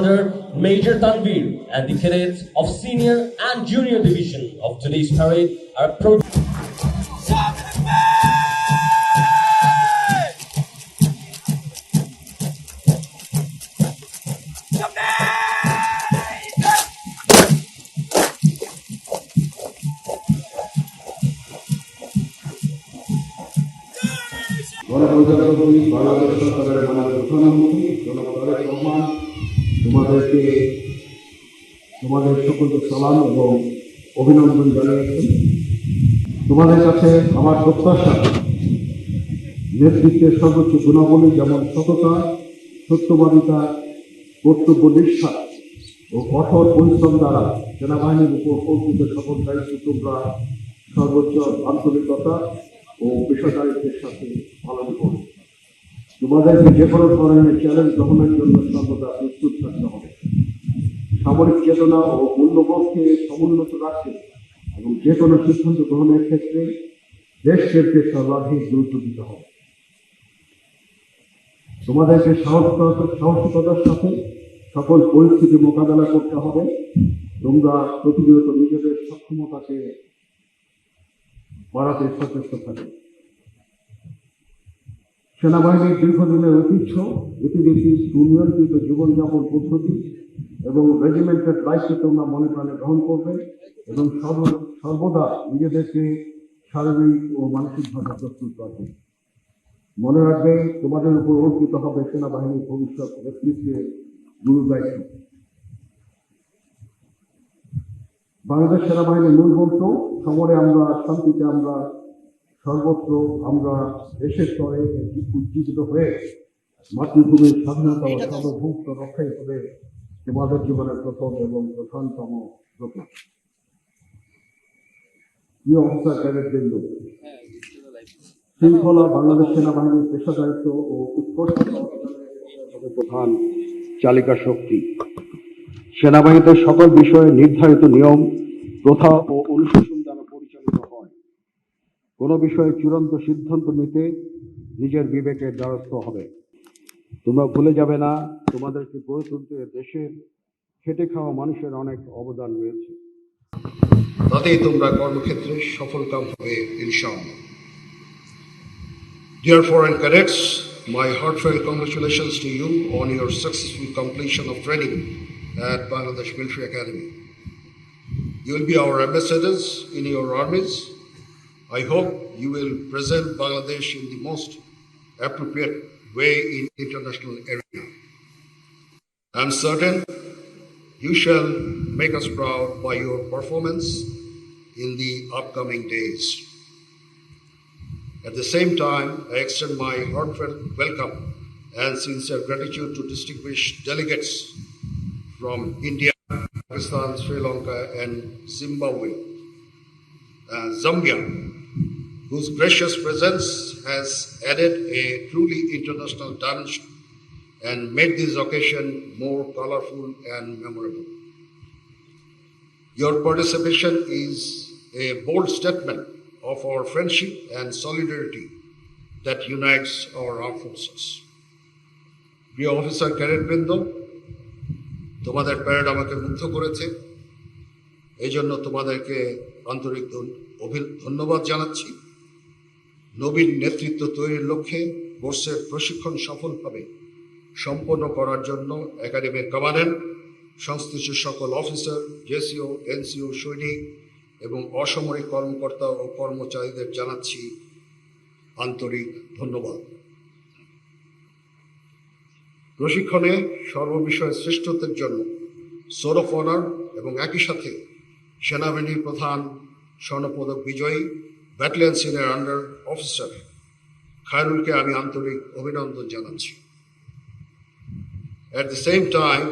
Commander Major Tanvir and the cadets of Senior and Junior Division of today's parade are approaching. গণপ্রজাতন্ত্রী বাংলাদেশ সরকারের মাননীয় প্রধানমন্ত্রী জনাব তারেক রহমান তোমাদের সকলকে সালাম এবং অভিনন্দন জানিয়েছেন। তোমাদের কাছে আমার প্রত্যাশা, নেতৃত্বের সর্বোচ্চ গুণাবলী যেমন সততা, সত্যবাদিতা, কর্তব্যনিষ্ঠা ও কঠোর পরিশ্রম দ্বারা সেনাবাহিনীর উপর অর্পিত সকল দায়িত্ব তোমরা সর্বোচ্চ আন্তরিকতা ও পেশাদারিত্বের সাথে পালন করো। তোমাদেরকে যে কোনো ধরনের চ্যালেঞ্জ গ্রহণের জন্য সর্বদা প্রস্তুত থাকতে হবে। সামরিক চেতনা ও মূল্যবোধকে সমুন্নত রাখতে এবং যে কোনো সিদ্ধান্ত গ্রহণের ক্ষেত্রে দেশকে সর্বাধিক গুরুত্ব দিতে হবে। তোমাদেরকে সাহসিকতার সাথে সকল পরিস্থিতি মোকাবেলা করতে হবে। তোমরা প্রতিনিয়ত নিজেদের সক্ষমতাকে বাড়াতে সচেষ্ট থাকে। সেনাবাহিনীর দীর্ঘদিনের ঐতিহ্য, রীতিনীতি, সুনিয়ন্ত্রিত জীবনযাপন পদ্ধতি এবং রেজিমেন্টের দায়িত্ব তোমরা মনে প্রাণে গ্রহণ করবে এবং সর্বদা নিজেদেরকে শারীরিক ও মানসিকভাবে প্রস্তুত রাখবে। মনে রাখবে, তোমাদের উপর অর্পিত হবে সেনাবাহিনীর ভবিষ্যৎ নেতৃত্বের গুরু দায়িত্ব। বাংলাদেশ সেনাবাহিনীর মূল মন্ত্র, সমরে আমরা, শান্তিতে আমরা, সর্বত্র আমরা দেশের স্তরে উজ্জীবিত হয়ে মাতৃভূমির স্বাধীনতা ও সার্বভৌমত্ব রক্ষাই হবে তোমাদের জীবনের প্রথম এবং প্রধানতম ব্রত। প্রিয় অফিসার ক্যাডেটবৃন্দ, শৃঙ্খলা বাংলাদেশ সেনাবাহিনীর পেশাদারিত্ব ও উৎকর্ষ প্রধান চালিকা শক্তি। সেনাবাহিনীতে সকল বিষয়ে নির্ধারিত নিয়ম, প্রথা ও অনুশাসন দ্বারা পরিচালিত হয়। কোনো বিষয়ে চূড়ান্ত সিদ্ধান্ত নিতে নিজের বিবেকের দ্বারস্থ হবে। তোমরা ভুলে যাবে না, তোমাদেরকে গড়ে তুলতে দেশের খেটে খাওয়া মানুষের অনেক অবদান রয়েছে। তাতেই তোমরা কর্মক্ষেত্রে সফলকাম হবে ইনশাআল্লাহ। Dear foreign cadets, my heartfelt congratulations to you on your successful completion of training at Bangladesh Military Academy. You will be our ambassadors in your armies. I hope you will present Bangladesh in the most appropriate way in international arena. I am certain you shall make us proud by your performance in the upcoming days. At the same time, I extend my heartfelt welcome and sincere gratitude to distinguished delegates from India, Pakistan, Sri Lanka, and Zimbabwe, Zambia, whose gracious presence has added a truly international dimension and made this occasion more colorful and memorable. Your participation is a bold statement of our friendship and solidarity that unites our armed forces. প্রিয় officer ক্যাডেটবৃন্দ, তোমাদের parade আমাকে মুগ্ধ করেছে। এই জন্য তোমাদেরকে আন্তরিক ধন্যবাদ জানাচ্ছি। নবীন নেতৃত্ব তৈরির লক্ষ্যে কোর্সের প্রশিক্ষণ সফলভাবে সম্পন্ন করার জন্য একাডেমির কমান্ড্যান্ট, সংশ্লিষ্ট সকল অফিসার, জেসিও, এনসিও, সৈনিক এবং অসামরিক কর্মকর্তা ও কর্মচারীদের জানাচ্ছি আন্তরিক ধন্যবাদ। প্রশিক্ষণে সর্ববিষয়ে শ্রেষ্ঠত্বের জন্য সোল অফ অনার এবং একই সাথে সেনাবাহিনীর প্রধান স্বর্ণপদক বিজয়ী ব্যাটালিয়ন সিনিয়র আন্ডার অফিসার খায়রুলকে আমি আন্তরিক অভিনন্দন জানাচ্ছি। At the same time,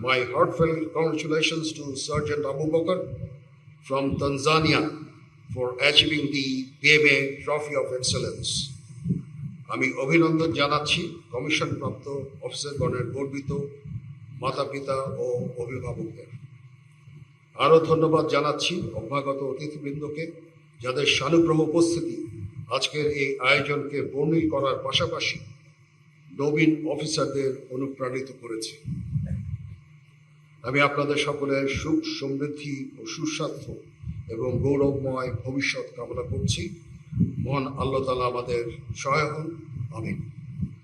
my heartfelt congratulations to Sergeant Abu Bakr from Tanzania for achieving the PMA Trophy of Excellence. আমি অভিনন্দন জানাচ্ছি কমিশনপ্রাপ্ত অফিসারগণের গর্বিত মাতা পিতা ও অভিভাবকদের। আরও ধন্যবাদ জানাচ্ছি অভ্যাগত অতিথিবৃন্দকে, যাদের সানুগ্রহ উপস্থিতি আজকের এই আয়োজনকে বর্ণিল করার পাশাপাশি নবীন অফিসারদের অনুপ্রাণিত করেছে। আমি আপনাদের সকলের সুখ সমৃদ্ধি ও সুস্বাস্থ্য এবং গৌরবময় ভবিষ্যৎ কামনা করছি। মহান আল্লাহ তাআলা আমাদের সহায় হন। আমিন।